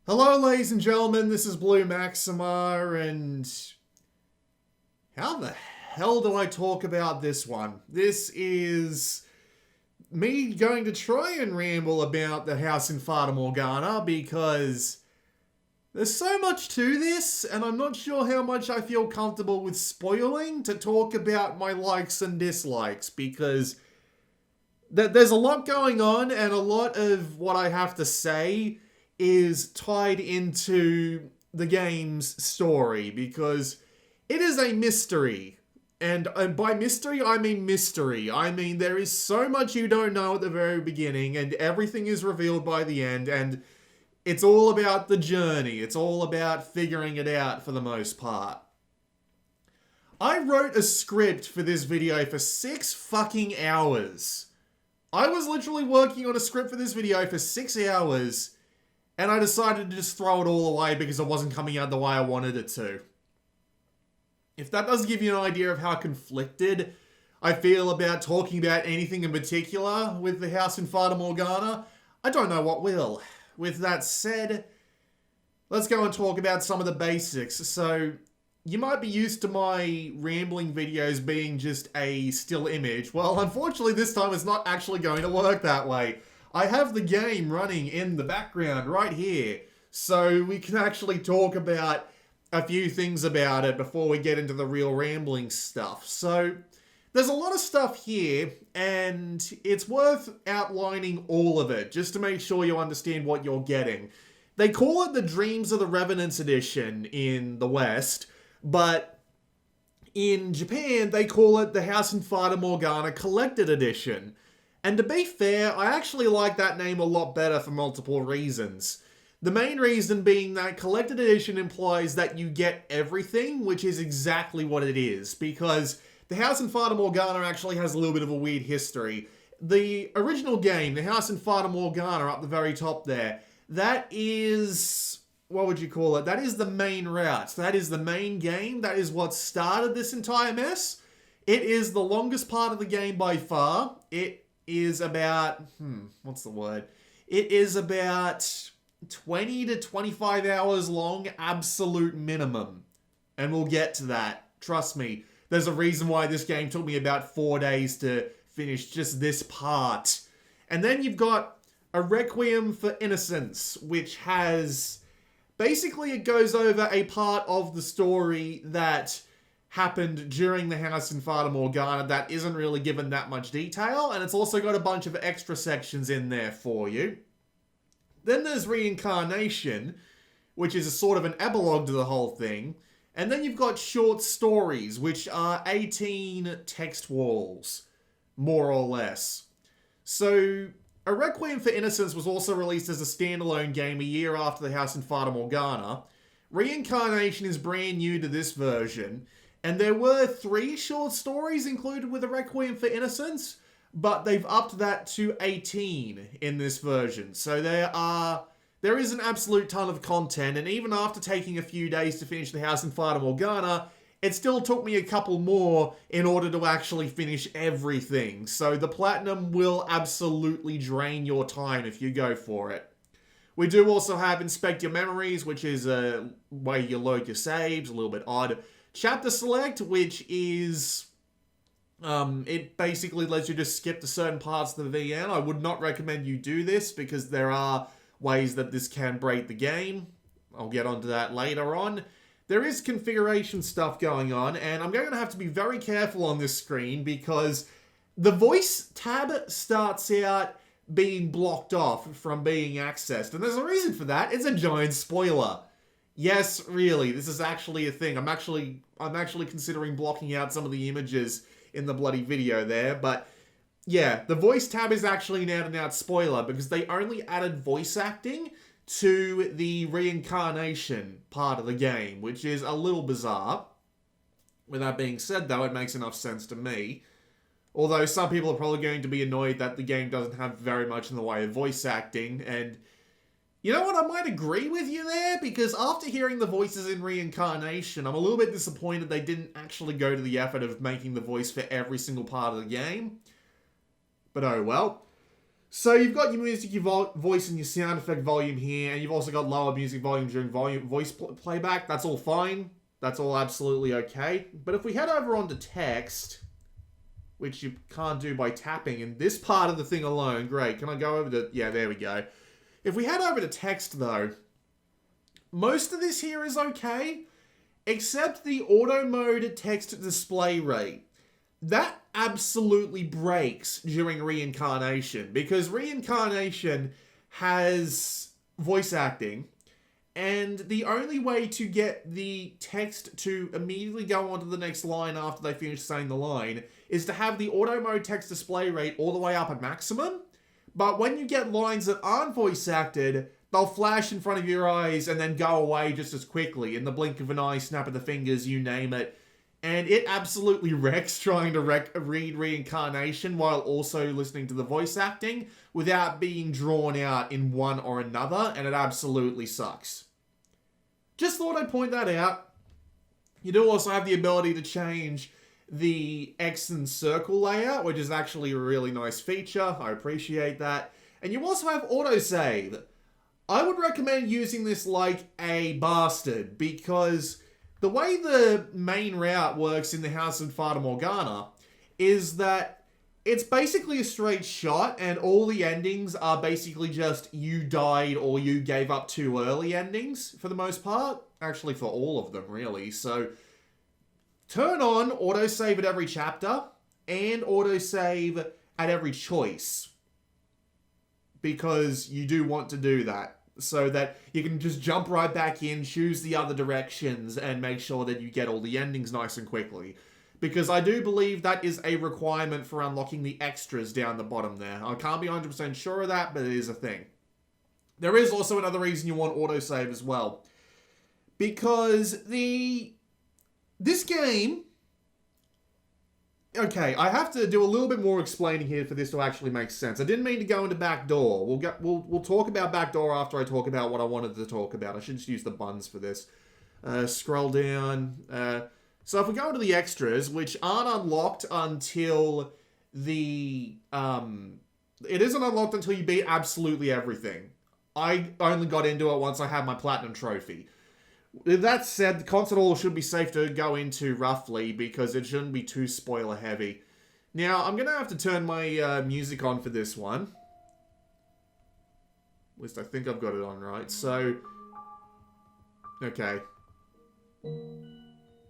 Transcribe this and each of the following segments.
Hello, ladies and gentlemen, this is Blue Maxima, and how the hell do I talk about this one? This is me going to try and ramble about the house in Fata Morgana because there's so much to this, and I'm not sure how much I feel comfortable with spoiling to talk about my likes and dislikes because there's a lot going on, and a lot of what I have to say is tied into the game's story because it is a mystery. And by mystery, I mean mystery. I mean, there is so much you don't know at the very beginning, and everything is revealed by the end, and it's all about the journey. It's all about figuring it out for the most part. I wrote a script for this video for 6 fucking hours. I was literally working on a script for this video for 6 hours, and I decided to just throw it all away because it wasn't coming out the way I wanted it to. If that doesn't give you an idea of how conflicted I feel about talking about anything in particular with the house in Fata Morgana, I don't know what will. With that said, let's go and talk about some of the basics. So, you might be used to my rambling videos being just a still image. Well, unfortunately this time it's not actually going to work that way. I have the game running in the background right here, so we can actually talk about a few things about it before we get into the real rambling stuff. So, there's a lot of stuff here, and it's worth outlining all of it, just to make sure you understand what you're getting. They call it the Dreams of the Revenants edition in the West, but in Japan they call it the House in Fata Morgana Collected Edition. And to be fair, I actually like that name a lot better for multiple reasons. The main reason being that Collected Edition implies that you get everything, which is exactly what it is, because the House in Fata Morgana actually has a little bit of a weird history. The original game, the House in Fata Morgana up the very top there, that is... what would you call it? That is the main route. That is the main game. That is what started this entire mess. It is the longest part of the game by far. It is about, what's the word? It is about 20 to 25 hours long, absolute minimum. And we'll get to that. Trust me. There's a reason why this game took me about 4 days to finish just this part. And then you've got a Requiem for Innocence, which has... basically, it goes over a part of the story that happened during the House in Fata Morgana that isn't really given that much detail, and it's also got a bunch of extra sections in there for you. Then there's Reincarnation, which is a sort of an epilogue to the whole thing, and then you've got short stories, which are 18 text walls, more or less. So... A Requiem for Innocence was also released as a standalone game a year after the House in Fata Morgana. Reincarnation is brand new to this version, and there were 3 short stories included with a Requiem for Innocence, but they've upped that to 18 in this version. So there is an absolute ton of content, and even after taking a few days to finish the House in Fata Morgana, it still took me a couple more in order to actually finish everything. So the platinum will absolutely drain your time if you go for it. We do also have Inspect Your Memories, which is a way you load your saves, a little bit odd. Chapter Select, which is... it basically lets you just skip to certain parts of the VN. I would not recommend you do this because there are ways that this can break the game. I'll get onto that later on. There is configuration stuff going on, and I'm going to have to be very careful on this screen because the voice tab starts out being blocked off from being accessed, and there's a reason for that. It's a giant spoiler. Yes, really, this is actually a thing. I'm actually considering blocking out some of the images in the bloody video there, but yeah, the voice tab is actually an out-and-out spoiler because they only added voice acting to the Reincarnation part of the game, which is a little bizarre. With that being said, though, it makes enough sense to me. Although some people are probably going to be annoyed that the game doesn't have very much in the way of voice acting, and you know what, I might agree with you there, because after hearing the voices in Reincarnation, I'm a little bit disappointed they didn't actually go to the effort of making the voice for every single part of the game. But oh well. So you've got your music, your voice, and your sound effect volume here, and you've also got lower music volume during voice playback. That's all fine. That's all absolutely okay. But if we head over onto text, which you can't do by tapping in this part of the thing alone, great. Can I go over to... Yeah, there we go. If we head over to text, though, most of this here is okay, except the auto mode text display rate. That absolutely breaks during Reincarnation, because Reincarnation has voice acting, and the only way to get the text to immediately go on to the next line after they finish saying the line is to have the auto mode text display rate all the way up at maximum. But when you get lines that aren't voice acted, they'll flash in front of your eyes and then go away just as quickly. In the blink of an eye, snap of the fingers, you name it. And it absolutely wrecks trying to read Reincarnation while also listening to the voice acting without being drawn out in one or another, and it absolutely sucks. Just thought I'd point that out. You do also have the ability to change the X and circle layout, which is actually a really nice feature. I appreciate that. And you also have autosave. I would recommend using this like a bastard, because the way the main route works in the House of Fata Morgana is that it's basically a straight shot, and all the endings are basically just you died or you gave up too early endings for the most part. Actually, for all of them, really. So turn on autosave at every chapter and autosave at every choice, because you do want to do that, so that you can just jump right back in, choose the other directions, and make sure that you get all the endings nice and quickly. Because I do believe that is a requirement for unlocking the extras down the bottom there. I can't be 100% sure of that, but it is a thing. There is also another reason you want autosave as well. Because this game... Okay, I have to do a little bit more explaining here for this to actually make sense. I didn't mean to go into backdoor. We'll talk about backdoor after I talk about what I wanted to talk about. I should just use the buttons for this. Scroll down. So if we go into the extras, which aren't unlocked until the... it isn't unlocked until you beat absolutely everything. I only got into it once I had my platinum trophy. That said, the concert hall should be safe to go into roughly, because it shouldn't be too spoiler heavy. Now, I'm going to have to turn my music on for this one. At least I think I've got it on right. So, okay.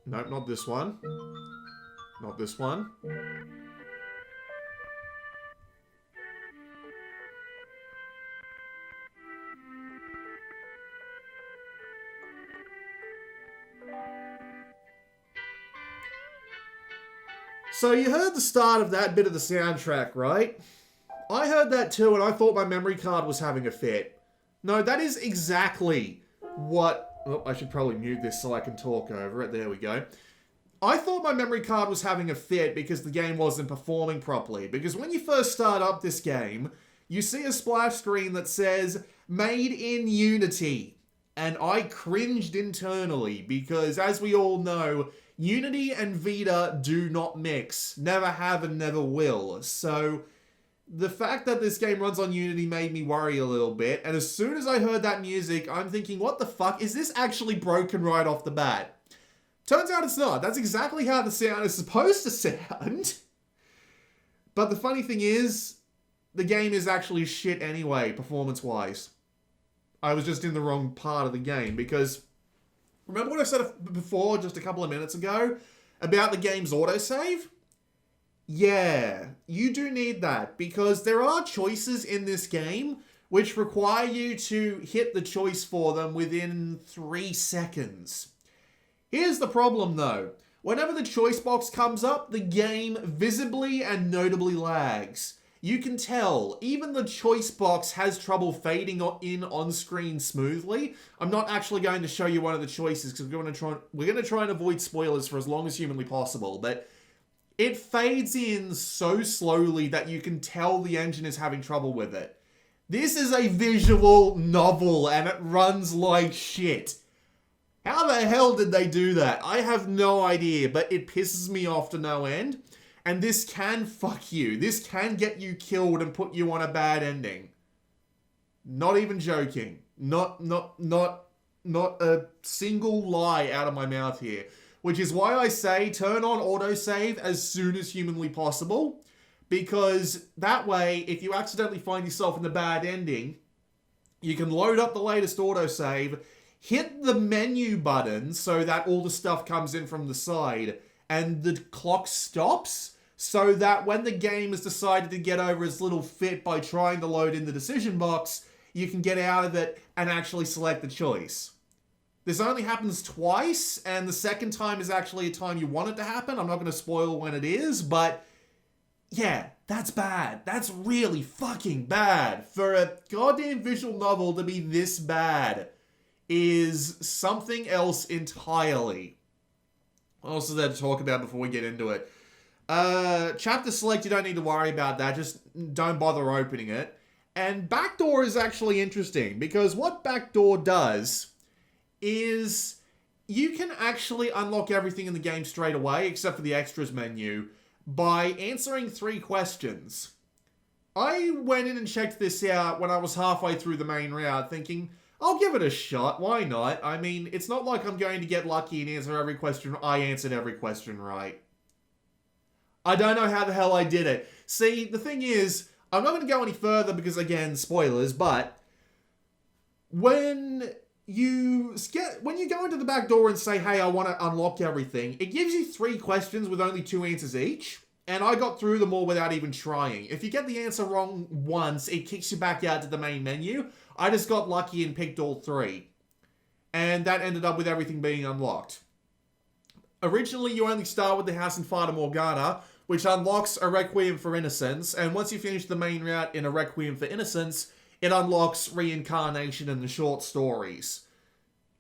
Nope, not this one. Not this one. So you heard the start of that bit of the soundtrack, right? I heard that too, and I thought my memory card was having a fit. No, that is exactly what... Oh, I should probably mute this so I can talk over it. There we go. I thought my memory card was having a fit because the game wasn't performing properly. Because when you first start up this game, you see a splash screen that says, "Made in Unity." And I cringed internally because, as we all know, Unity and Vita do not mix. Never have and never will. So the fact that this game runs on Unity made me worry a little bit. And as soon as I heard that music, I'm thinking, what the fuck? Is this actually broken right off the bat? Turns out it's not. That's exactly how the sound is supposed to sound. But the funny thing is, the game is actually shit anyway, performance-wise. I was just in the wrong part of the game, because... Remember what I said before, just a couple of minutes ago, about the game's autosave? Yeah, you do need that, because there are choices in this game which require you to hit the choice for them within 3 seconds. Here's the problem though. Whenever the choice box comes up, the game visibly and notably lags. You can tell, even the choice box has trouble fading in on screen smoothly. I'm not actually going to show you one of the choices because we're going to try and avoid spoilers for as long as humanly possible, but it fades in so slowly that you can tell the engine is having trouble with it. This is a visual novel and it runs like shit. How the hell did they do that? I have no idea, but it pisses me off to no end. And this can fuck you. This can get you killed and put you on a bad ending. Not even joking. Not a single lie out of my mouth here. Which is why I say turn on autosave as soon as humanly possible. Because that way, if you accidentally find yourself in the bad ending, you can load up the latest autosave, hit the menu button so that all the stuff comes in from the side, and the clock stops, so that when the game has decided to get over its little fit by trying to load in the decision box, you can get out of it and actually select the choice. This only happens twice, and the second time is actually a time you want it to happen. I'm not going to spoil when it is, but yeah, that's bad. That's really fucking bad. For a goddamn visual novel to be this bad is something else entirely. What else is there to talk about before we get into it? Chapter select, you don't need to worry about that. Just don't bother opening it. And backdoor is actually interesting, because what backdoor does is you can actually unlock everything in the game straight away, except for the extras menu, by answering 3 questions. I went in and checked this out when I was halfway through the main route, thinking, I'll give it a shot, why not? I mean, it's not like I'm going to get lucky and answer every question. I answered every question right. I don't know how the hell I did it. See, the thing is, I'm not going to go any further because, again, spoilers, but when you go into the back door and say, hey, I want to unlock everything, it gives you 3 questions with only 2 answers each, and I got through them all without even trying. If you get the answer wrong once, it kicks you back out to the main menu. I just got lucky and picked all 3. And that ended up with everything being unlocked. Originally, you only start with the house in Fata Morgana, which unlocks a Requiem for Innocence, and once you finish the main route in a Requiem for Innocence, it unlocks Reincarnation and the short stories.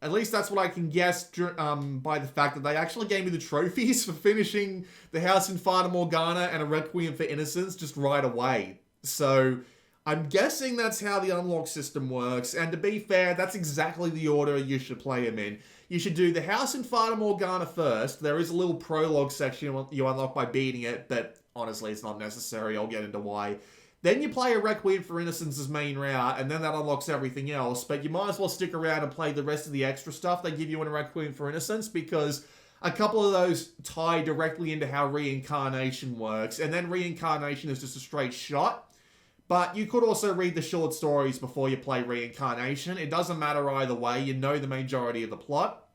At least that's what I can guess by the fact that they actually gave me the trophies for finishing the house in Fata Morgana and a Requiem for Innocence just right away. So I'm guessing that's how the unlock system works, and to be fair, that's exactly the order you should play them in. You should do the house in Fata Morgana first. There is a little prologue section you unlock by beating it, but honestly, it's not necessary. I'll get into why. Then you play a Requiem for Innocence's main route, and then that unlocks everything else, but you might as well stick around and play the rest of the extra stuff they give you in a Requiem for Innocence, because a couple of those tie directly into how Reincarnation works, and then Reincarnation is just a straight shot. But you could also read the short stories before you play Reincarnation. It doesn't matter either way. You know the majority of the plot.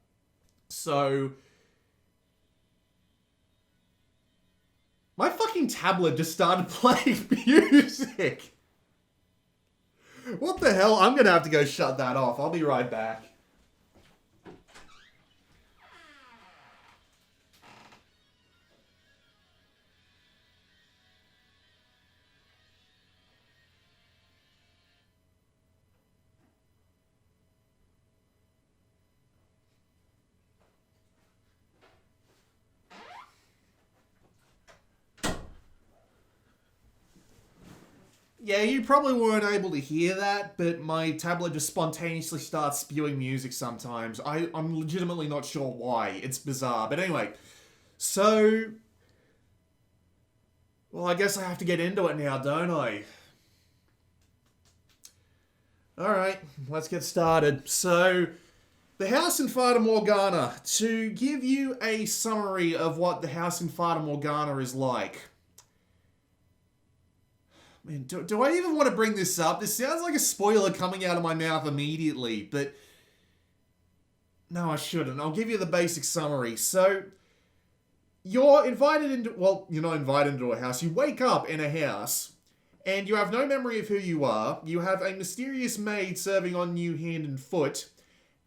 So my fucking tablet just started playing music. What the hell? I'm going to have to go shut that off. I'll be right back. Yeah, you probably weren't able to hear that, but my tablet just spontaneously starts spewing music sometimes. I'm legitimately not sure why. It's bizarre. But anyway, so well, I guess I have to get into it now, don't I? Alright, let's get started. So, the house in Fata Morgana. To give you a summary of what the house in Fata Morgana is like. Man, do I even want to bring this up? This sounds like a spoiler coming out of my mouth immediately, but no, I shouldn't. I'll give you the basic summary. So, you're invited into, well, you're not invited into a house. You wake up in a house, and you have no memory of who you are. You have a mysterious maid serving on you hand and foot,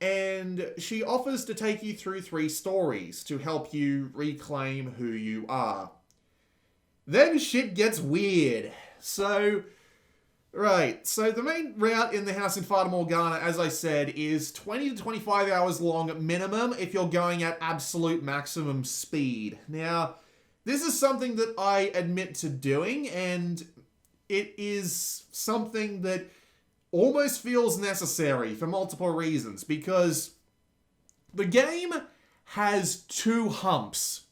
and she offers to take you through 3 stories to help you reclaim who you are. Then shit gets weird. So the main route in the house in Fata Morgana, as I said, is 20 to 25 hours long minimum if you're going at absolute maximum speed. Now, this is something that I admit to doing, and it is something that almost feels necessary for multiple reasons, because the game has 2 humps.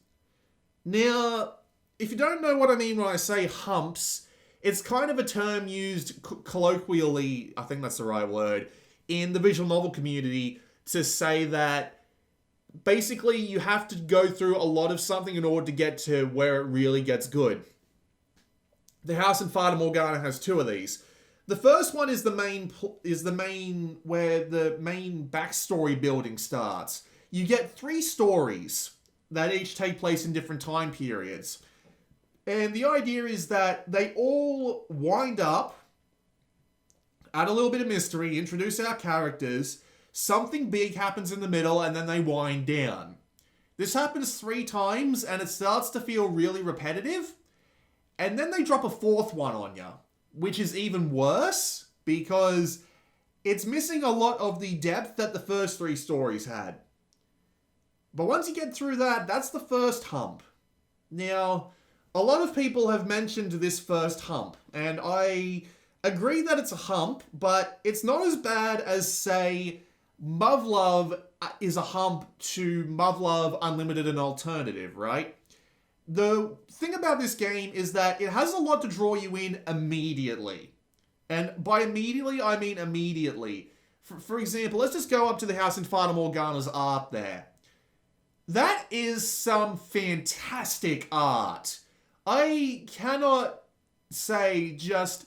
Now, if you don't know what I mean when I say humps, it's kind of a term used colloquially, I think that's the right word, in the visual novel community to say that basically you have to go through a lot of something in order to get to where it really gets good. The house in Fata Morgana has two of these. The first one is the main where the main backstory building starts. You get 3 stories that each take place in different time periods. And the idea is that they all wind up, add a little bit of mystery, introduce our characters, something big happens in the middle, and then they wind down. This happens 3 times, and it starts to feel really repetitive. And then they drop a 4th one on you, which is even worse, because it's missing a lot of the depth that the first 3 stories had. But once you get through that, that's the first hump. Now, a lot of people have mentioned this first hump, and I agree that it's a hump, but it's not as bad as, say, Muv-Luv is a hump to Muv-Luv Unlimited and Alternative, right? The thing about this game is that it has a lot to draw you in immediately. And by immediately, I mean immediately. For example, let's just go up to the house in Fata Morgana's art there. That is some fantastic art. I cannot say just...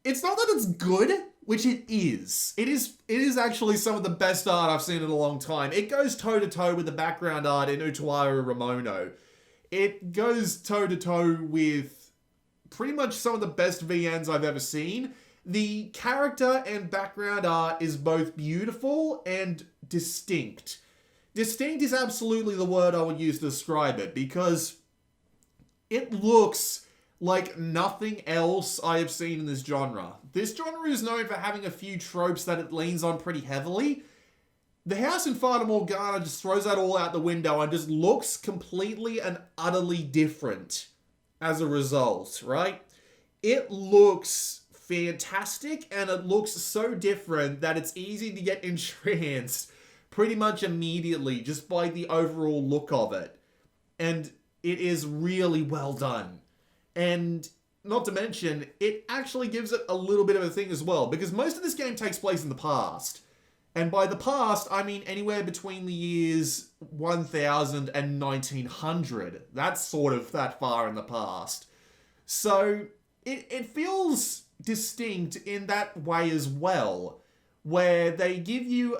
It's not that it's good, which it is. It is actually some of the best art I've seen in a long time. It goes toe-to-toe with the background art in Utawaru Ramono. It goes toe-to-toe with pretty much some of the best VNs I've ever seen. The character and background art is both beautiful and distinct. Distinct is absolutely the word I would use to describe it, because it looks like nothing else I have seen in this genre. This genre is known for having a few tropes that it leans on pretty heavily. The house in Fata Morgana just throws that all out the window and just looks completely and utterly different as a result, right? It looks fantastic, and it looks so different that it's easy to get entranced pretty much immediately just by the overall look of it. And it is really well done. And not to mention, it actually gives it a little bit of a thing as well, because most of this game takes place in the past. And by the past, I mean anywhere between the years 1000 and 1900. That's sort of that far in the past. So it feels distinct in that way as well, where they give you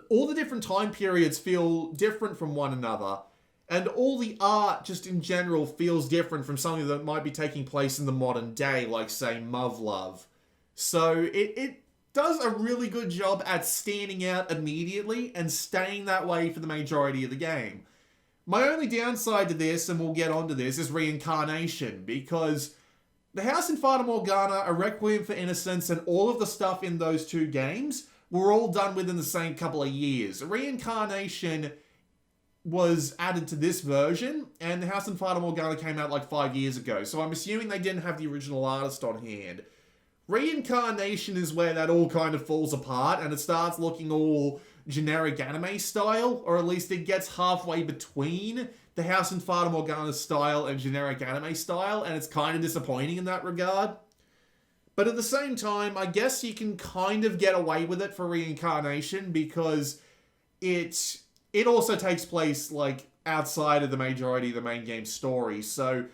all the different time periods feel different from one another. And all the art, just in general, feels different from something that might be taking place in the modern day, like, say, Muv-Luv. So it does a really good job at standing out immediately and staying that way for the majority of the game. My only downside to this, and we'll get onto this, is Reincarnation, because the house in Fata Morgana, A Requiem for Innocence, and all of the stuff in those 2 games were all done within the same couple of years. Reincarnation was added to this version, and the house in Fata Morgana came out like 5 years ago, so I'm assuming they didn't have the original artist on hand. Reincarnation is where that all kind of falls apart, and it starts looking all generic anime style, or at least it gets halfway between the house in Fata Morgana style and generic anime style, and it's kind of disappointing in that regard. But at the same time, I guess you can kind of get away with it for Reincarnation, because it also takes place, like, outside of the majority of the main game story, so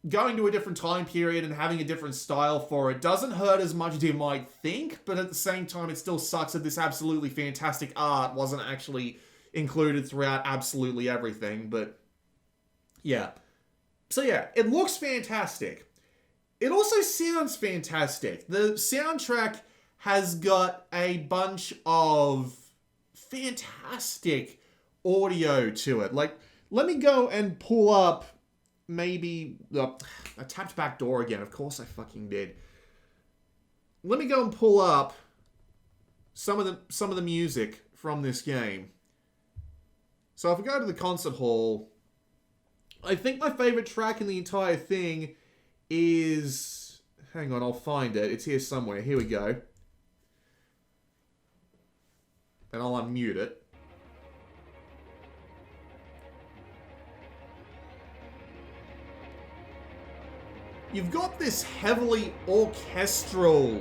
going to a different time period and having a different style for it doesn't hurt as much as you might think, but at the same time, it still sucks that this absolutely fantastic art wasn't actually included throughout absolutely everything, but yeah. So yeah, it looks fantastic. It also sounds fantastic. The soundtrack has got a bunch of fantastic audio to it. Like, let me go and pull up maybe... I tapped back door again. Of course I fucking did. Let me go and pull up some of the music from this game. So if we go to the concert hall, I think my favorite track in the entire thing is... Hang on, I'll find it. It's here somewhere. Here we go. And I'll unmute it. you've got this heavily orchestral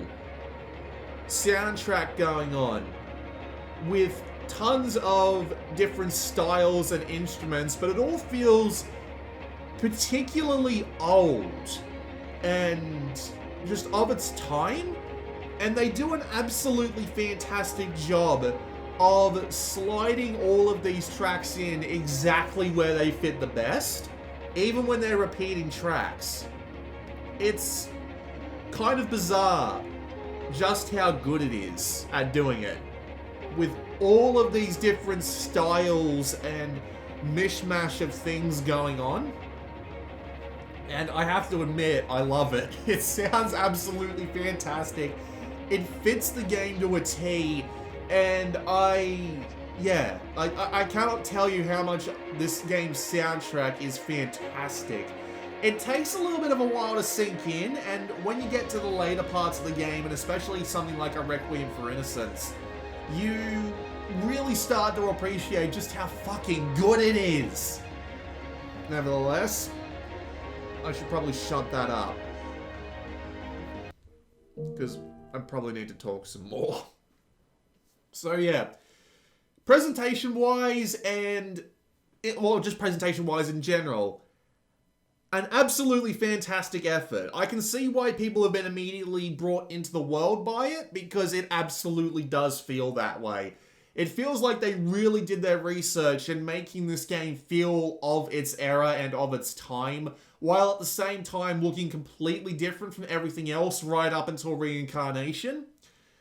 soundtrack going on with tons of different styles and instruments, but it all feels particularly old and just of its time. And they do an absolutely fantastic job of sliding all of these tracks in exactly where they fit the best, even when they're repeating tracks. It's kind of bizarre just how good it is at doing it, with all of these different styles and mishmash of things going on. And I have to admit, I love it. It sounds absolutely fantastic. It fits the game to a T, and I cannot tell you how much this game's soundtrack is fantastic. It takes a little bit of a while to sink in, and when you get to the later parts of the game, and especially something like a Requiem for Innocence, you really start to appreciate just how fucking good it is. Nevertheless, I should probably shut that up, because I probably need to talk some more. So yeah, presentation-wise and... just presentation-wise in general, an absolutely fantastic effort. I can see why people have been immediately brought into the world by it, because it absolutely does feel that way. It feels like they really did their research in making this game feel of its era and of its time, while at the same time looking completely different from everything else right up until Reincarnation.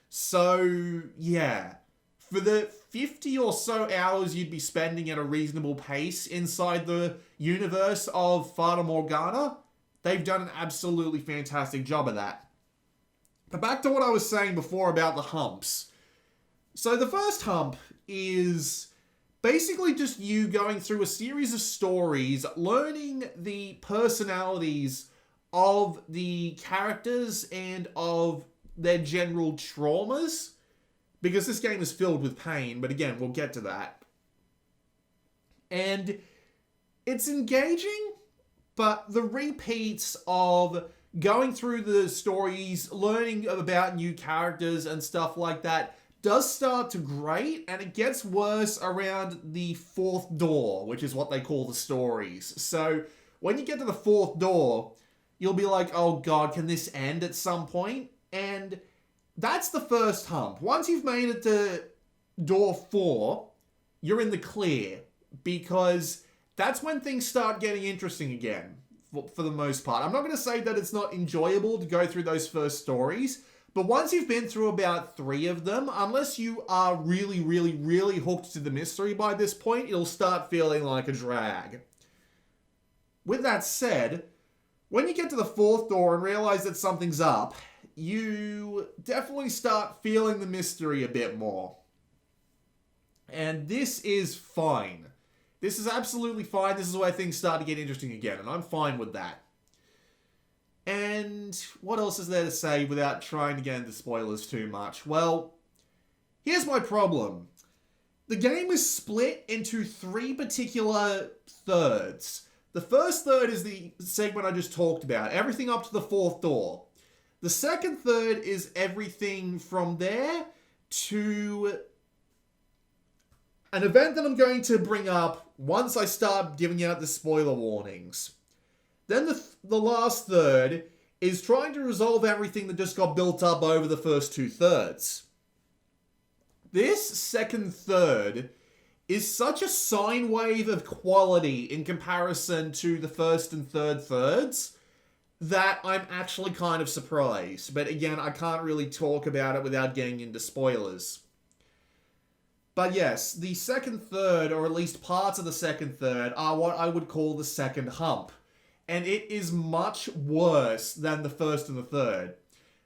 So, yeah. For the 50 or so hours you'd be spending at a reasonable pace inside the universe of Fata Morgana, they've done an absolutely fantastic job of that. But back to what I was saying before about the humps. So the first hump is basically just you going through a series of stories, learning the personalities of the characters and of their general traumas, because this game is filled with pain, but again, we'll get to that. And it's engaging, but the repeats of going through the stories, learning about new characters and stuff like that does start to grate, and it gets worse around the fourth door, which is what they call the stories. So when you get to the fourth door, you'll be like, oh god, can this end at some point? And that's the first hump. Once you've made it to door 4, you're in the clear, because that's when things start getting interesting again, for the most part. I'm not going to say that it's not enjoyable to go through those first stories, but once you've been through about 3 of them, unless you are really, really, really hooked to the mystery by this point, it'll start feeling like a drag. With that said, when you get to the 4th door and realize that something's up, you definitely start feeling the mystery a bit more. And this is fine. This is absolutely fine. This is where things start to get interesting again, and I'm fine with that. And what else is there to say without trying to get into spoilers too much? Well, here's my problem. The game is split into 3 particular thirds. The first third is the segment I just talked about, everything up to the 4th door. The second third is everything from there to an event that I'm going to bring up once I start giving out the spoiler warnings. Then the last third is trying to resolve everything that just got built up over the first 2 thirds. This second third is such a sine wave of quality in comparison to the first and third thirds that I'm actually kind of surprised. But again, I can't really talk about it without getting into spoilers. But yes, the second third, or at least parts of the second third, are what I would call the second hump. And it is much worse than the first and the third,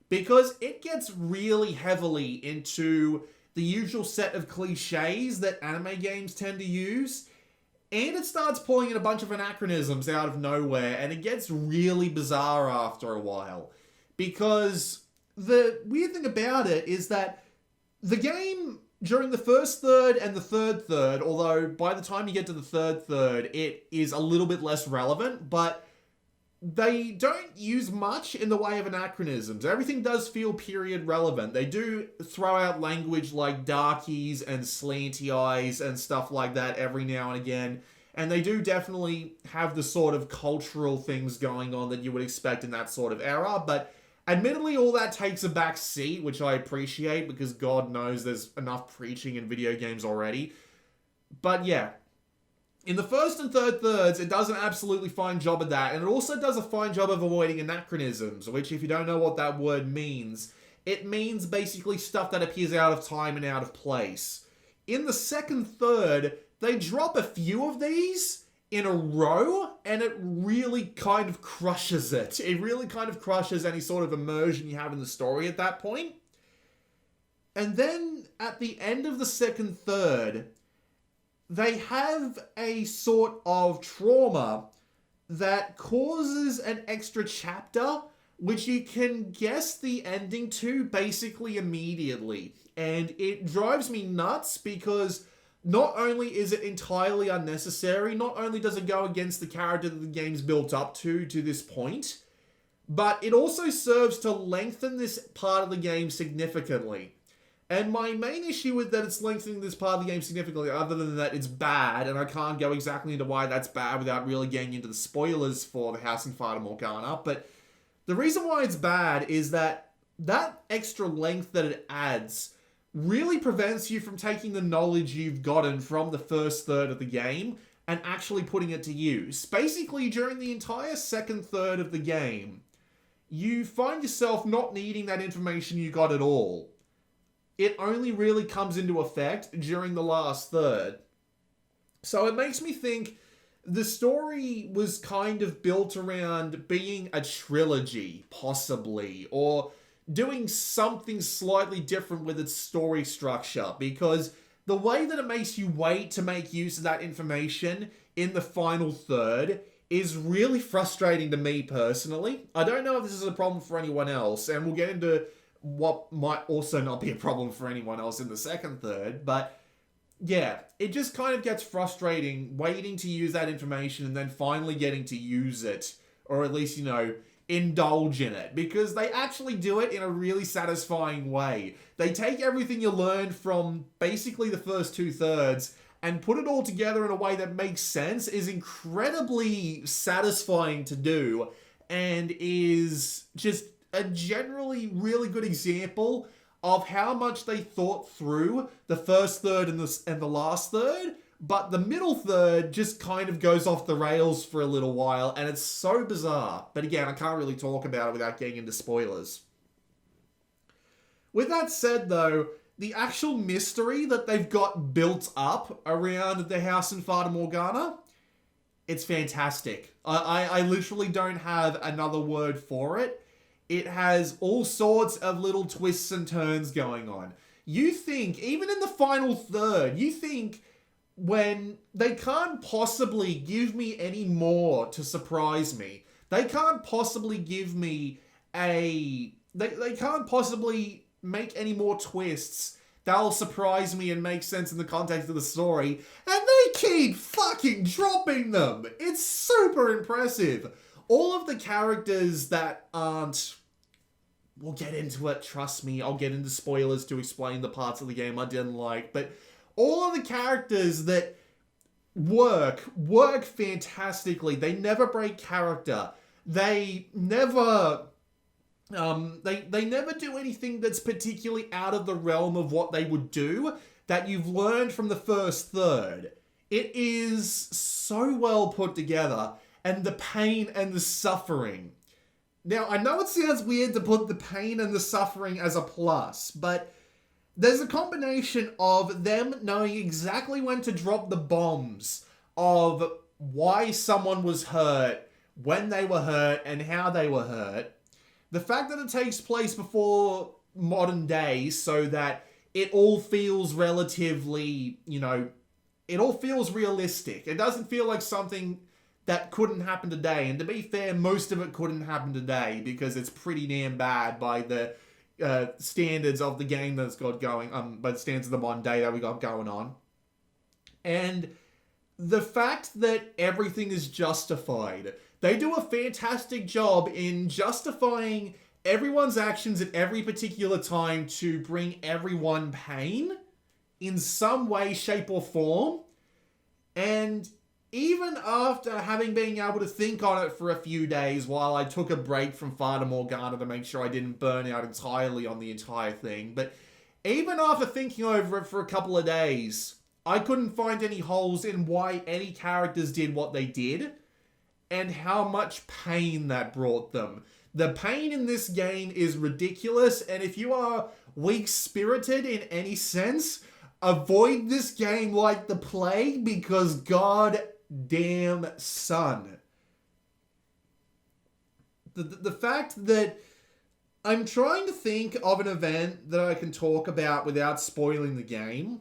because it gets really heavily into the usual set of cliches that anime games tend to use, and it starts pulling in a bunch of anachronisms out of nowhere, and it gets really bizarre after a while. Because the weird thing about it is that the game, during the first third and the third third, although by the time you get to the third third, it is a little bit less relevant, but they don't use much in the way of anachronisms. Everything does feel period relevant. They do throw out language like darkies and slanty eyes and stuff like that every now and again. And they do definitely have the sort of cultural things going on that you would expect in that sort of era. But admittedly, all that takes a back seat, which I appreciate because God knows there's enough preaching in video games already. But yeah, in the first and third thirds, it does an absolutely fine job of that, and it also does a fine job of avoiding anachronisms, which, if you don't know what that word means, it means basically stuff that appears out of time and out of place. In the second third, they drop a few of these in a row, and it really kind of crushes it. It really kind of crushes any sort of immersion you have in the story at that point. And then, at the end of the second third, they have a sort of trauma that causes an extra chapter, which you can guess the ending to basically immediately. And it drives me nuts because not only is it entirely unnecessary, not only does it go against the character that the game's built up to this point, but it also serves to lengthen this part of the game significantly. And my main issue with that it's lengthening this part of the game significantly, other than that it's bad, and I can't go exactly into why that's bad without really getting into the spoilers for the House and Fata Morgana, but the reason why it's bad is that extra length that it adds really prevents you from taking the knowledge you've gotten from the first third of the game and actually putting it to use. Basically, during the entire second third of the game, you find yourself not needing that information you got at all. It only really comes into effect during the last third. So it makes me think the story was kind of built around being a trilogy, possibly, or doing something slightly different with its story structure, because the way that it makes you wait to make use of that information in the final third is really frustrating to me personally. I don't know if this is a problem for anyone else, and we'll get into what might also not be a problem for anyone else in the second third, but yeah, it just kind of gets frustrating waiting to use that information and then finally getting to use it, or at least, indulge in it, because they actually do it in a really satisfying way. They take everything you learned from basically the first two thirds and put it all together in a way that makes sense, is incredibly satisfying to do, and is just a generally really good example of how much they thought through the first third and the last third, but the middle third just kind of goes off the rails for a little while, and it's so bizarre. But again, I can't really talk about it without getting into spoilers. With that said, though, the actual mystery that they've got built up around the House and Fata Morgana, it's fantastic. I literally don't have another word for it. It has all sorts of little twists and turns going on. You think, even in the final third, when they can't possibly give me any more to surprise me. They can't possibly give me they can't possibly make any more twists that'll surprise me and make sense in the context of the story. And they keep fucking dropping them. It's super impressive. All of the characters that aren't... We'll get into it, trust me. I'll get into spoilers to explain the parts of the game I didn't like. But all of the characters that work fantastically. They never break character. They never... they never do anything that's particularly out of the realm of what they would do that you've learned from the first third. It is so well put together, and the pain and the suffering. Now, I know it sounds weird to put the pain and the suffering as a plus, but there's a combination of them knowing exactly when to drop the bombs of why someone was hurt, when they were hurt, and how they were hurt. The fact that it takes place before modern day so that it all feels relatively, it all feels realistic. It doesn't feel like something that couldn't happen today. And to be fair, most of it couldn't happen today because it's pretty damn bad by the standards of the game that's got going, by the standards of the modern day that we got going on. And the fact that everything is justified, They do a fantastic job in justifying everyone's actions at every particular time to bring everyone pain in some way, shape, or form. And even after having been able to think on it for a few days while I took a break from Fata Morgana to make sure I didn't burn out entirely on the entire thing, but even after thinking over it for a couple of days, I couldn't find any holes in why any characters did what they did and how much pain that brought them. The pain in this game is ridiculous, and if you are weak-spirited in any sense, avoid this game like the plague, because god damn son. The fact that I'm trying to think of an event that I can talk about without spoiling the game,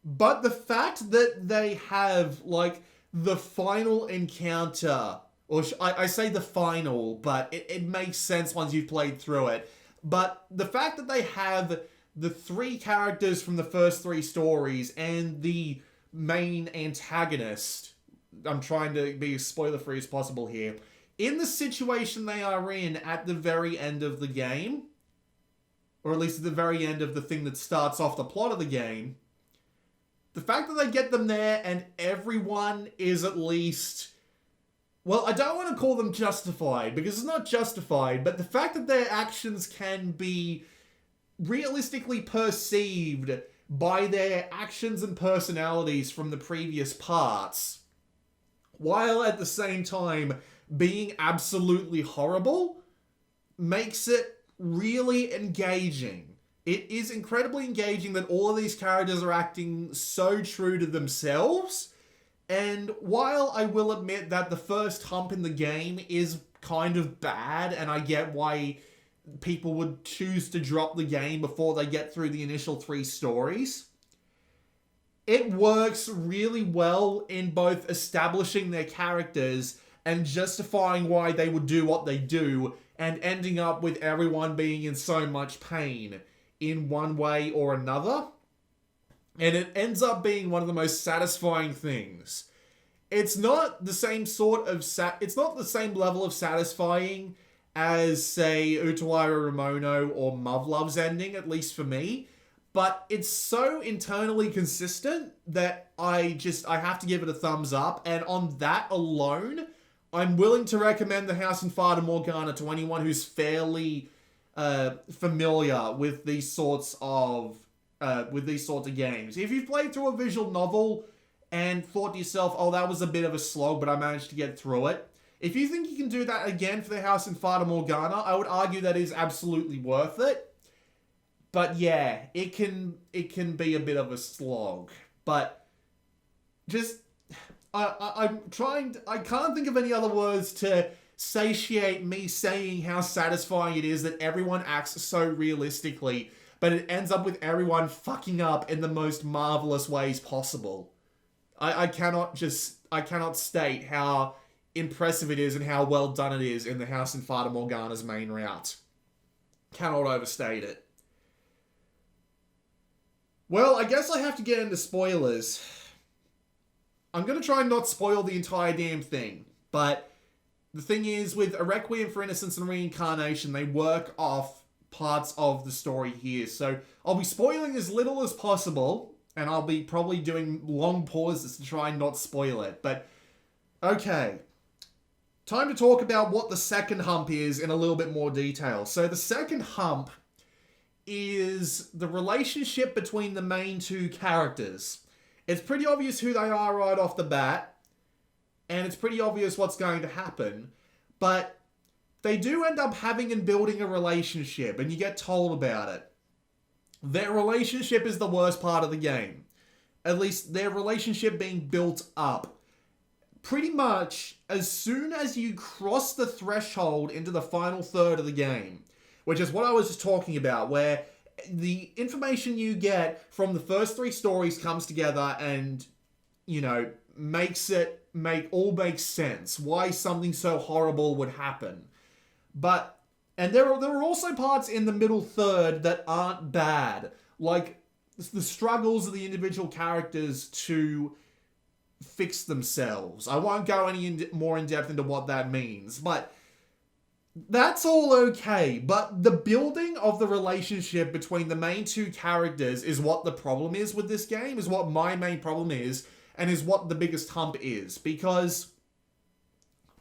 but the fact that they have, like, the final encounter, or I say the final, but it makes sense once you've played through it, but the fact that they have the 3 characters from the first 3 stories and the main antagonist, I'm trying to be as spoiler-free as possible here, in the situation they are in at the very end of the game, or at least at the very end of the thing that starts off the plot of the game, the fact that they get them there and everyone is at least, well, I don't want to call them justified, because it's not justified, but the fact that their actions can be realistically perceived by their actions and personalities from the previous parts, while at the same time being absolutely horrible, makes it really engaging. It is incredibly engaging that all of these characters are acting so true to themselves, and while I will admit that the first hump in the game is kind of bad, and I get why people would choose to drop the game before they get through the initial 3 stories, it works really well in both establishing their characters and justifying why they would do what they do, and ending up with everyone being in so much pain in one way or another. And it ends up being one of the most satisfying things. It's not the same sort of it's not the same level of satisfying as, say, Utawara Ramono or Muvlove's ending, at least for me. But it's so internally consistent that I have to give it a thumbs up. And on that alone, I'm willing to recommend The House in Fata Morgana to anyone who's fairly familiar with these sorts of games. If you've played through a visual novel and thought to yourself, oh, that was a bit of a slog, but I managed to get through it, if you think you can do that again for The House in Fata Morgana, I would argue that is absolutely worth it. But yeah, it can be a bit of a slog. But just, I can't think of any other words to satiate me saying how satisfying it is that everyone acts so realistically, but it ends up with everyone fucking up in the most marvelous ways possible. I cannot state how impressive it is and how well done it is in The House in Fata Morgana's main route. Cannot overstate it. Well, I guess I have to get into spoilers. I'm going to try and not spoil the entire damn thing, but the thing is, with A Requiem for Innocence and Reincarnation, they work off parts of the story here, so I'll be spoiling as little as possible, and I'll be probably doing long pauses to try and not spoil it, but okay. Time to talk about what the second hump is in a little bit more detail. So the second hump is the relationship between the main 2 characters. It's pretty obvious who they are right off the bat, and it's pretty obvious what's going to happen, but they do end up having and building a relationship, and you get told about it. Their relationship is the worst part of the game. At least their relationship being built up. Pretty much, as soon as you cross the threshold into the final third of the game, which is what I was just talking about, where the information you get from the first 3 stories comes together and, you know, makes sense. Why something so horrible would happen. And there are also parts in the middle third that aren't bad. Like, the struggles of the individual characters to fix themselves. I won't go any more in depth into what that means, but that's all okay. But the building of the relationship between the main two characters is what the problem is with this game, is what my main problem is, and is what the biggest hump is. Because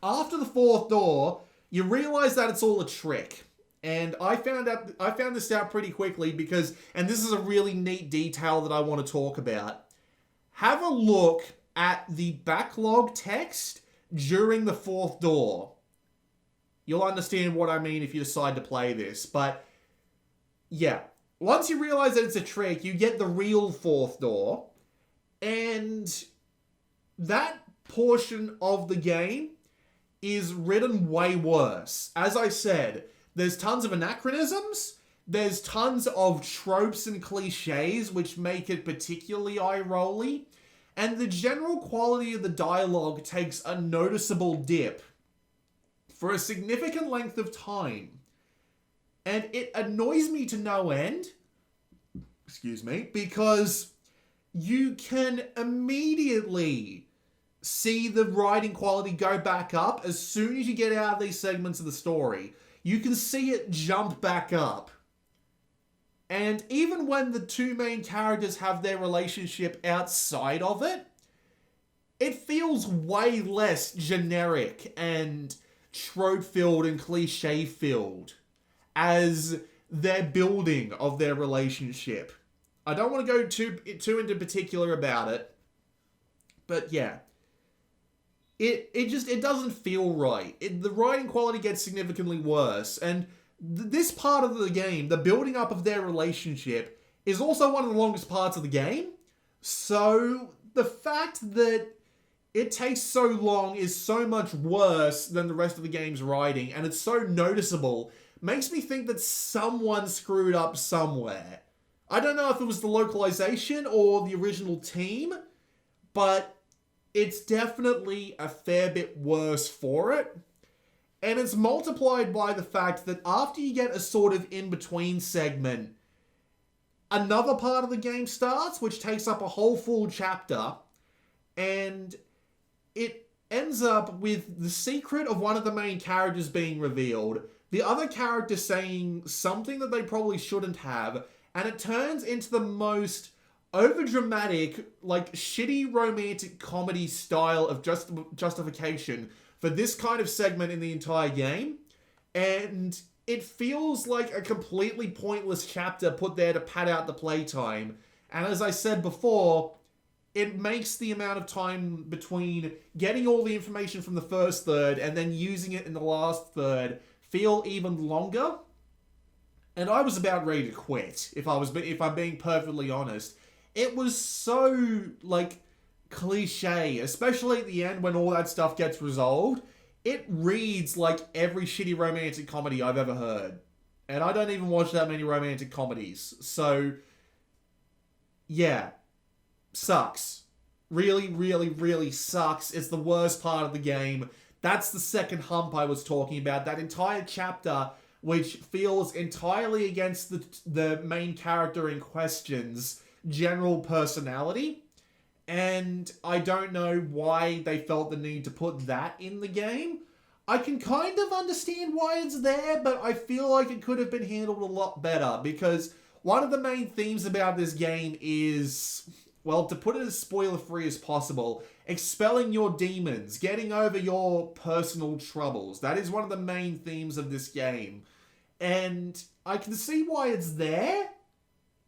after the fourth door, you realize that it's all a trick. And I found this out pretty quickly because, and this is a really neat detail that I want to talk about. Have a look at the backlog text during the fourth door. You'll understand what I mean if you decide to play this. But yeah, once you realize that it's a trick, you get the real fourth door. And that portion of the game is written way worse. As I said, there's tons of anachronisms. There's tons of tropes and cliches which make it particularly eye-rolly. And the general quality of the dialogue takes a noticeable dip for a significant length of time. And it annoys me to no end. Excuse me. Because you can immediately see the writing quality go back up as soon as you get out of these segments of the story. You can see it jump back up. And even when the two main characters have their relationship outside of it, it feels way less generic and trope-filled and cliche-filled as their building of their relationship. I don't want to go too into particular about it, but yeah. It doesn't feel right. The writing quality gets significantly worse, and this part of the game, the building up of their relationship, is also one of the longest parts of the game. So the fact that it takes so long is so much worse than the rest of the game's writing, and it's so noticeable, makes me think that someone screwed up somewhere. I don't know if it was the localization or the original team, but it's definitely a fair bit worse for it. And it's multiplied by the fact that after you get a sort of in-between segment, another part of the game starts, which takes up a whole full chapter, and it ends up with the secret of one of the main characters being revealed, the other character saying something that they probably shouldn't have, and it turns into the most overdramatic, like, shitty romantic comedy style of justification for this kind of segment in the entire game. And it feels like a completely pointless chapter put there to pad out the playtime. And as I said before, it makes the amount of time between getting all the information from the first third and then using it in the last third feel even longer. And I was about ready to quit, if I'm being perfectly honest. It was so, like, cliche, especially at the end when all that stuff gets resolved. It reads like every shitty romantic comedy I've ever heard. And I don't even watch that many romantic comedies. So, yeah. Sucks. Really, really, really sucks. It's the worst part of the game. That's the second hump I was talking about. That entire chapter, which feels entirely against the main character in question's general personality. And I don't know why they felt the need to put that in the game. I can kind of understand why it's there, but I feel like it could have been handled a lot better, because one of the main themes about this game is, well, to put it as spoiler-free as possible, expelling your demons, getting over your personal troubles. That is one of the main themes of this game. And I can see why it's there,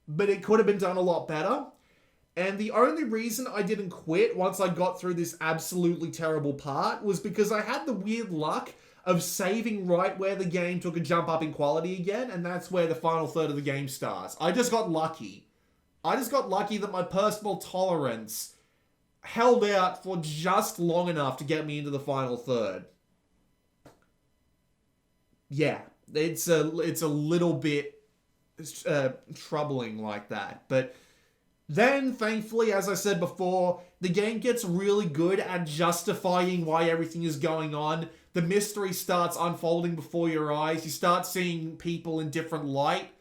but it could have been done a lot better. And the only reason I didn't quit once I got through this absolutely terrible part was because I had the weird luck of saving right where the game took a jump up in quality again, and that's where the final third of the game starts. I just got lucky. I just got lucky that my personal tolerance held out for just long enough to get me into the final third. Yeah, it's a little bit troubling like that, but then, thankfully, as I said before, the game gets really good at justifying why everything is going on. The mystery starts unfolding before your eyes. You start seeing people in different light.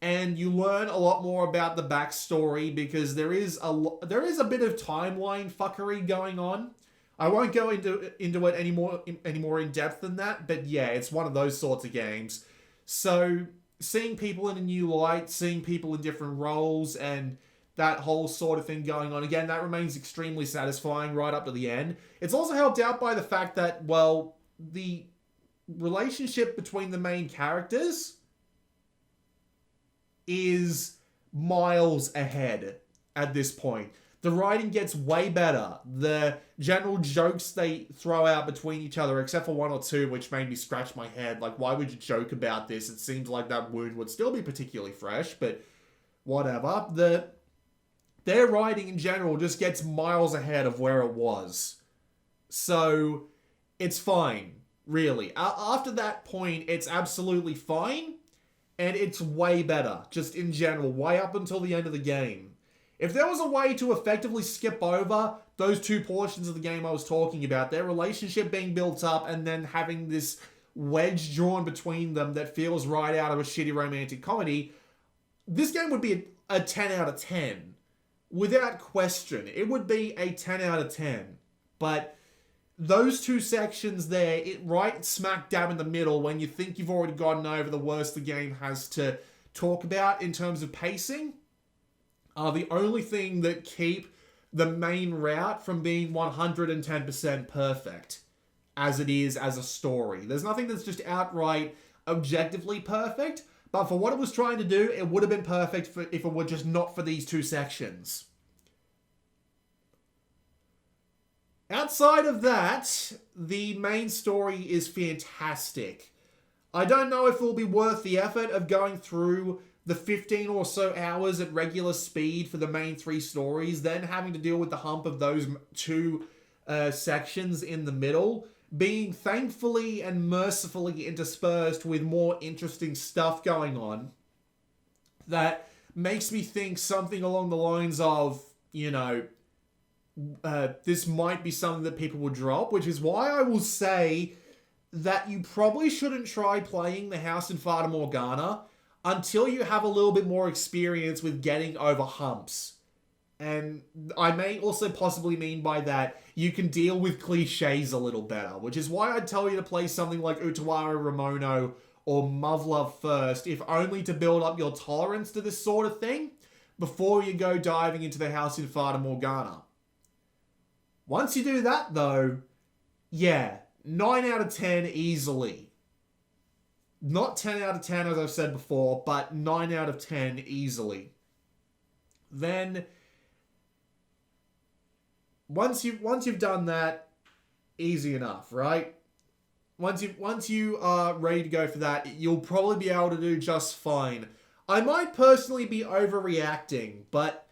and you learn a lot more about the backstory because there is a bit of timeline fuckery going on. I won't go into it any more in depth than that, but yeah, it's one of those sorts of games. So seeing people in a new light, seeing people in different roles, and that whole sort of thing going on, again, that remains extremely satisfying right up to the end. It's also helped out by the fact that, well, the relationship between the main characters is miles ahead at this point. The writing gets way better. The general jokes they throw out between each other, except for one or two, which made me scratch my head. Like, why would you joke about this? It seems like that wound would still be particularly fresh, but whatever. Their writing in general just gets miles ahead of where it was. So, it's fine, really. After that point, it's absolutely fine, and it's way better, just in general, way up until the end of the game. If there was a way to effectively skip over those two portions of the game I was talking about, their relationship being built up and then having this wedge drawn between them that feels right out of a shitty romantic comedy, this game would be a 10 out of 10. Without question, it would be a 10 out of 10. But those two sections there, right smack dab in the middle, when you think you've already gotten over the worst the game has to talk about in terms of pacing, are the only thing that keep the main route from being 110% perfect as it is as a story. There's nothing that's just outright objectively perfect, but for what it was trying to do, it would have been perfect if it were just not for these two sections. Outside of that, the main story is fantastic. I don't know if it will be worth the effort of going through the 15 or so hours at regular speed for the main three stories, then having to deal with the hump of those two sections in the middle, being thankfully and mercifully interspersed with more interesting stuff going on that makes me think something along the lines of, this might be something that people will drop, which is why I will say that you probably shouldn't try playing the House in Fata Morgana until you have a little bit more experience with getting over humps. And I may also possibly mean by that, you can deal with cliches a little better, which is why I'd tell you to play something like Utawara Ramono or Muv-Luv first, if only to build up your tolerance to this sort of thing before you go diving into the House in Fata Morgana. Once you do that, though, yeah, 9 out of 10 easily. Not 10 out of 10, as I've said before, but 9 out of 10 easily. Then, once you've done that, easy enough, right? Once you are ready to go for that, you'll probably be able to do just fine. I might personally be overreacting, but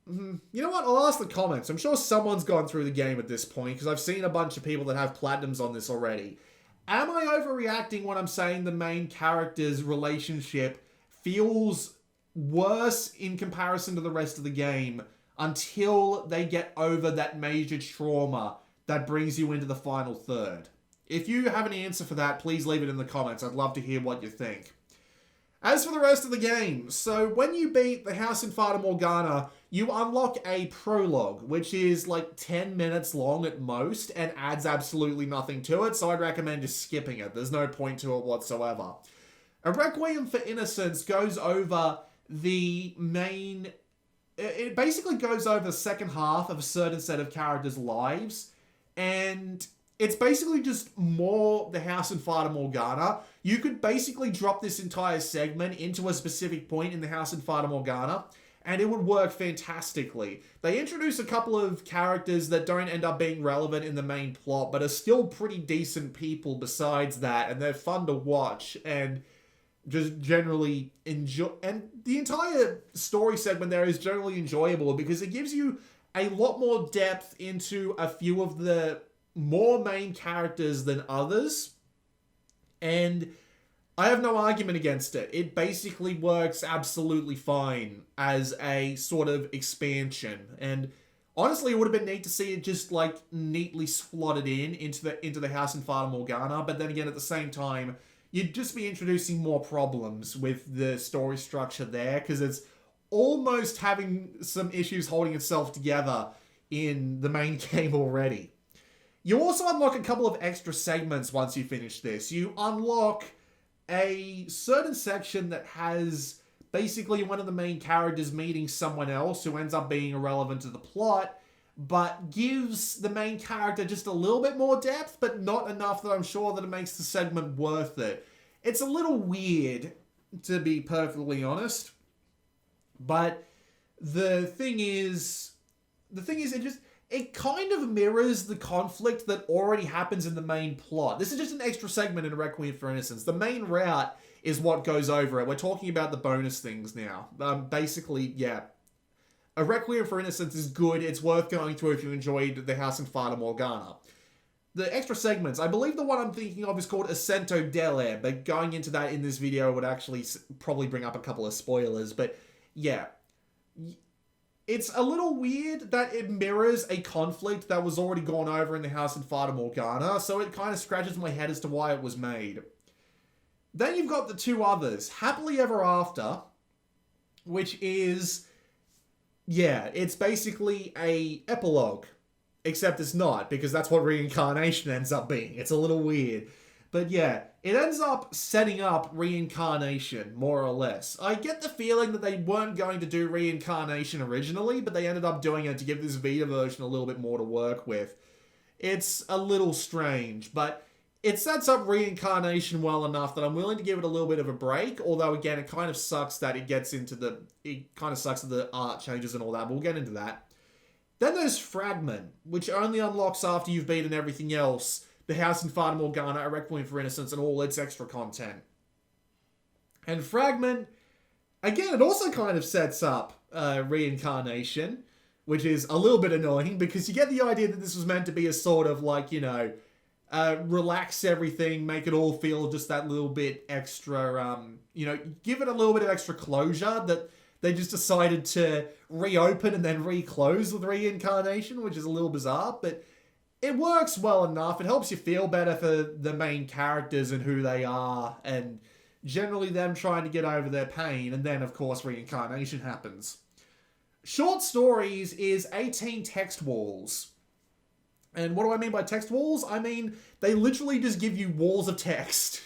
you know what? I'll ask the comments. I'm sure someone's gone through the game at this point, because I've seen a bunch of people that have platinums on this already. Am I overreacting when I'm saying the main character's relationship feels worse in comparison to the rest of the game until they get over that major trauma that brings you into the final third? If you have an answer for that, please leave it in the comments. I'd love to hear what you think. As for the rest of the game, so when you beat the House in Fata Morgana, you unlock a prologue, which is like 10 minutes long at most and adds absolutely nothing to it, so I'd recommend just skipping it. There's no point to it whatsoever. A Requiem for Innocence goes over the main... It basically goes over the second half of a certain set of characters' lives, and it's basically just more the House in Fata Morgana. You could basically drop this entire segment into a specific point in the House in Fata Morgana, and it would work fantastically. They introduce a couple of characters that don't end up being relevant in the main plot, but are still pretty decent people besides that, and they're fun to watch, and just generally enjoy. And the entire story segment there is generally enjoyable because it gives you a lot more depth into a few of the more main characters than others, and I have no argument against it. It basically works absolutely fine as a sort of expansion, and honestly, it would have been neat to see it just like neatly slotted into the House in Fata Morgana. But then again, at the same time, you'd just be introducing more problems with the story structure there, because it's almost having some issues holding itself together in the main game already. You also unlock a couple of extra segments once you finish this. You unlock a certain section that has basically one of the main characters meeting someone else who ends up being irrelevant to the plot, but gives the main character just a little bit more depth, but not enough that I'm sure that it makes the segment worth it. It's a little weird, to be perfectly honest, but the thing is, it kind of mirrors the conflict that already happens in the main plot. This is just an extra segment in A Requiem for Innocence. The main route is what goes over it. We're talking about the bonus things now. Basically, yeah. A Requiem for Innocence is good. It's worth going through if you enjoyed The House in Fata Morgana. The extra segments, I believe the one I'm thinking of is called Ascento Dell'Air, but going into that in this video would actually probably bring up a couple of spoilers, but yeah. It's a little weird that it mirrors a conflict that was already gone over in The House in Fata Morgana, so it kind of scratches my head as to why it was made. Then you've got the two others. Happily Ever After, which is, yeah, it's basically a epilogue. Except it's not, because that's what Reincarnation ends up being. It's a little weird. But yeah, it ends up setting up Reincarnation, more or less. I get the feeling that they weren't going to do Reincarnation originally, but they ended up doing it to give this Vita version a little bit more to work with. It's a little strange, but it sets up Reincarnation well enough that I'm willing to give it a little bit of a break, although again, it kind of sucks that it kind of sucks that the art changes and all that, but we'll get into that. Then there's Fragment, which only unlocks after you've beaten everything else. The House in Fata Morgana, A Requiem for Innocence, and all its extra content. And Fragment, again, it also kind of sets up Reincarnation, which is a little bit annoying, because you get the idea that this was meant to be a sort of like, you know, relax everything, make it all feel just that little bit extra, you know, give it a little bit of extra closure that they just decided to reopen and then reclose with Reincarnation, which is a little bizarre, but it works well enough. It helps you feel better for the main characters and who they are, and generally them trying to get over their pain, and then, of course, Reincarnation happens. Short Stories is 18 text walls. And what do I mean by text walls? I mean, they literally just give you walls of text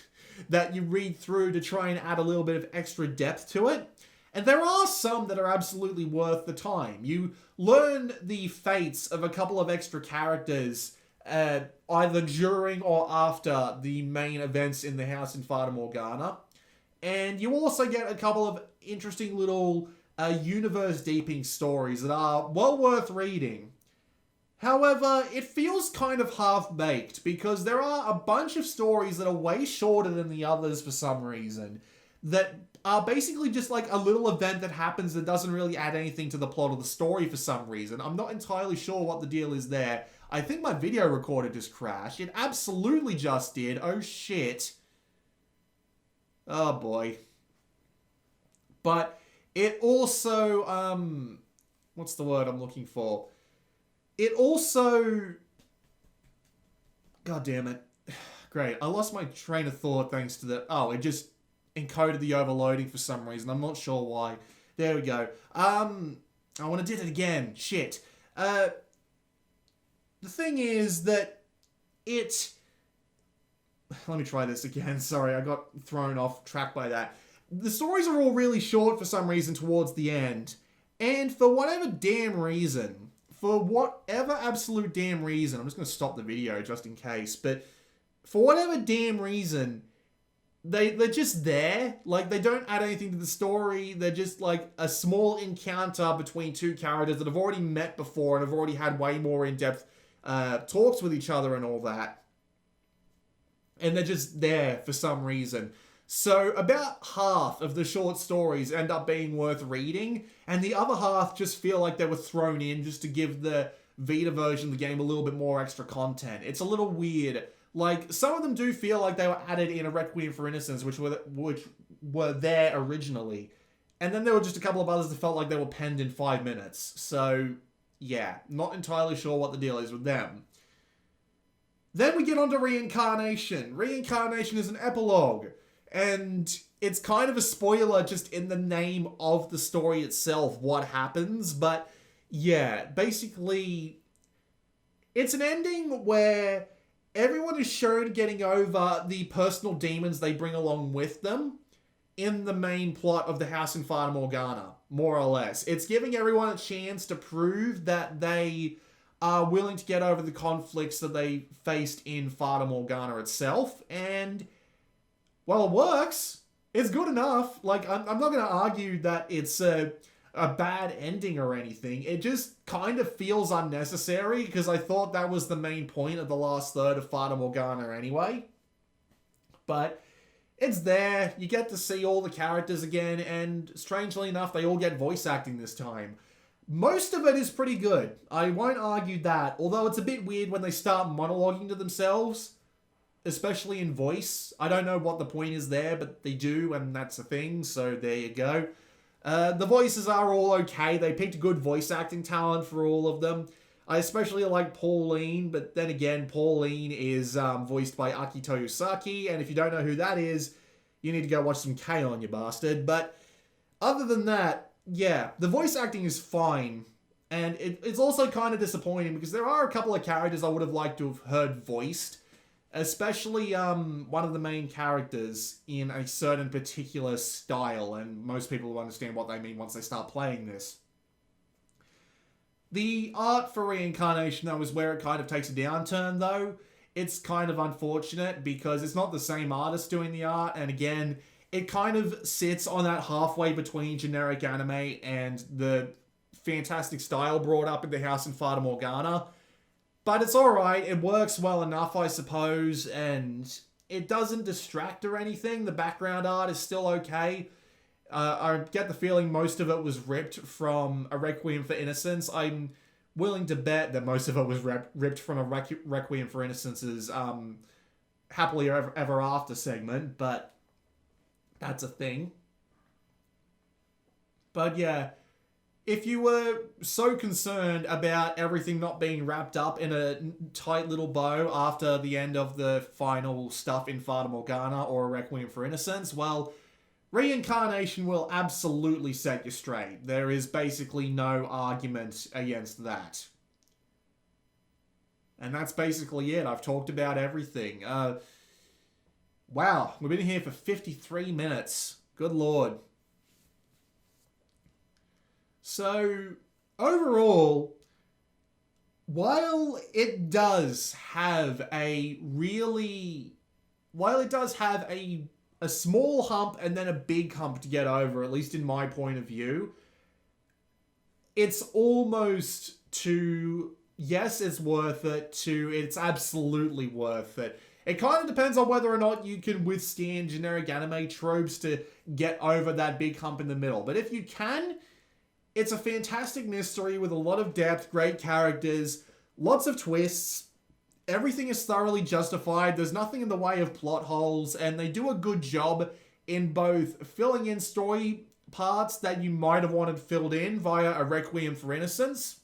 that you read through to try and add a little bit of extra depth to it. And there are some that are absolutely worth the time. You learn the fates of a couple of extra characters either during or after the main events in The House in Fata Morgana. And you also get a couple of interesting little universe-deeping stories that are well worth reading. However, it feels kind of half-baked, because there are a bunch of stories that are way shorter than the others for some reason, that are basically just like a little event that happens that doesn't really add anything to the plot of the story for some reason. I'm not entirely sure what the deal is there. I think my video recorder just crashed. It absolutely just did. Oh shit. Oh boy. But it also, what's the word I'm looking for? It also, god damn it. Great. I lost my train of thought thanks to the, it just encoded the overloading for some reason. I'm not sure why. There we go. I want to do it again. Shit. The thing is that it... Let me try this again. Sorry, I got thrown off track by that. The stories are all really short for some reason towards the end. And for whatever damn reason, absolute damn reason, I'm just going to stop the video just in case, but for whatever damn reason, they're just there. Like, they don't add anything to the story. They're just like a small encounter between two characters that have already met before and have already had way more in-depth talks with each other and all that. And they're just there for some reason. So about half of the short stories end up being worth reading, and the other half just feel like they were thrown in just to give the Vita version of the game a little bit more extra content. It's a little weird. Like, some of them do feel like they were added in A Requiem for Innocence, which were there originally. And then there were just a couple of others that felt like they were penned in 5 minutes. So, yeah, not entirely sure what the deal is with them. Then we get on to Reincarnation. Reincarnation is an epilogue, and it's kind of a spoiler just in the name of the story itself, what happens, but yeah, basically, it's an ending where everyone is shown getting over the personal demons they bring along with them in the main plot of the House in Fata Morgana, more or less. It's giving everyone a chance to prove that they are willing to get over the conflicts that they faced in Fata Morgana itself, and, well, it works. It's good enough. Like, I'm not going to argue that it's a bad ending or anything. It just kind of feels unnecessary, because I thought that was the main point of the last third of Fata Morgana anyway. But it's there. You get to see all the characters again, and strangely enough, they all get voice acting this time. Most of it is pretty good. I won't argue that, although it's a bit weird when they start monologuing to themselves, especially in voice. I don't know what the point is there, but they do, and that's a thing, so there you go. The voices are all okay. They picked good voice acting talent for all of them. I especially like Pauline, but then again, Pauline is voiced by Akito Yusaki, and if you don't know who that is, you need to go watch some K-On!, you bastard. But other than that, yeah, the voice acting is fine, and it's also kind of disappointing because there are a couple of characters I would have liked to have heard voiced, especially one of the main characters in a certain particular style, and most people will understand what they mean once they start playing this. The art for Reincarnation, though, is where it kind of takes a downturn, though. It's kind of unfortunate because it's not the same artist doing the art, and again, it kind of sits on that halfway between generic anime and the fantastic style brought up in the House in Fata Morgana. But it's alright, it works well enough, I suppose, and it doesn't distract or anything. The background art is still okay. I get the feeling most of it was ripped from A Requiem for Innocence. I'm willing to bet that most of it was ripped from A Requiem for Innocence's Happily Ever After segment, but that's a thing. But yeah, if you were so concerned about everything not being wrapped up in a tight little bow after the end of the final stuff in Fata Morgana or A Requiem for Innocence, well, Reincarnation will absolutely set you straight. There is basically no argument against that. And that's basically it. I've talked about everything. Wow, we've been here for 53 minutes. Good lord. So, overall, while it does have a small hump and then a big hump to get over, at least in my point of view, it's almost to, yes, it's worth it, to it's absolutely worth it. It kind of depends on whether or not you can withstand generic anime tropes to get over that big hump in the middle. But if you can, it's a fantastic mystery with a lot of depth, great characters, lots of twists. Everything is thoroughly justified. There's nothing in the way of plot holes, and they do a good job in both filling in story parts that you might have wanted filled in via A Requiem for Innocence,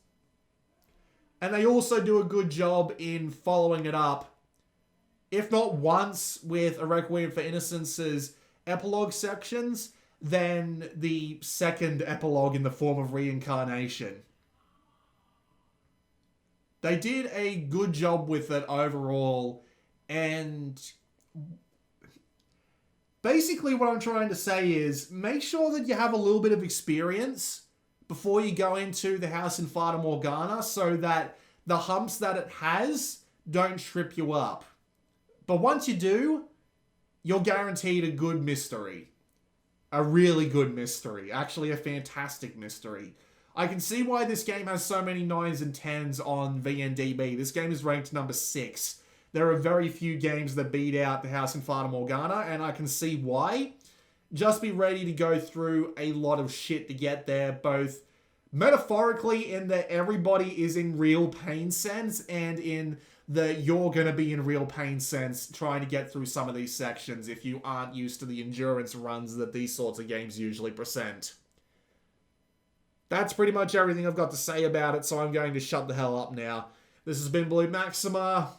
and they also do a good job in following it up, if not once with A Requiem for Innocence's epilogue sections, then the second epilogue in the form of Reincarnation. They did a good job with it overall, and basically what I'm trying to say is make sure that you have a little bit of experience before you go into the House in Fata Morgana so that the humps that it has don't trip you up. But once you do, you're guaranteed a good mystery. A really good mystery. Actually, a fantastic mystery. I can see why this game has so many 9s and 10s on VNDB. This game is ranked number 6. There are very few games that beat out the House in Fata Morgana, and I can see why. Just be ready to go through a lot of shit to get there, both metaphorically in that everybody is in real pain sense, and in the you're going to be in real pain sense trying to get through some of these sections if you aren't used to the endurance runs that these sorts of games usually present. That's pretty much everything I've got to say about it, so I'm going to shut the hell up now. This has been Blue Maxima.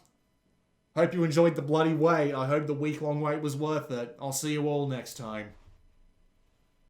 Hope you enjoyed the bloody wait. I hope the week-long wait was worth it. I'll see you all next time.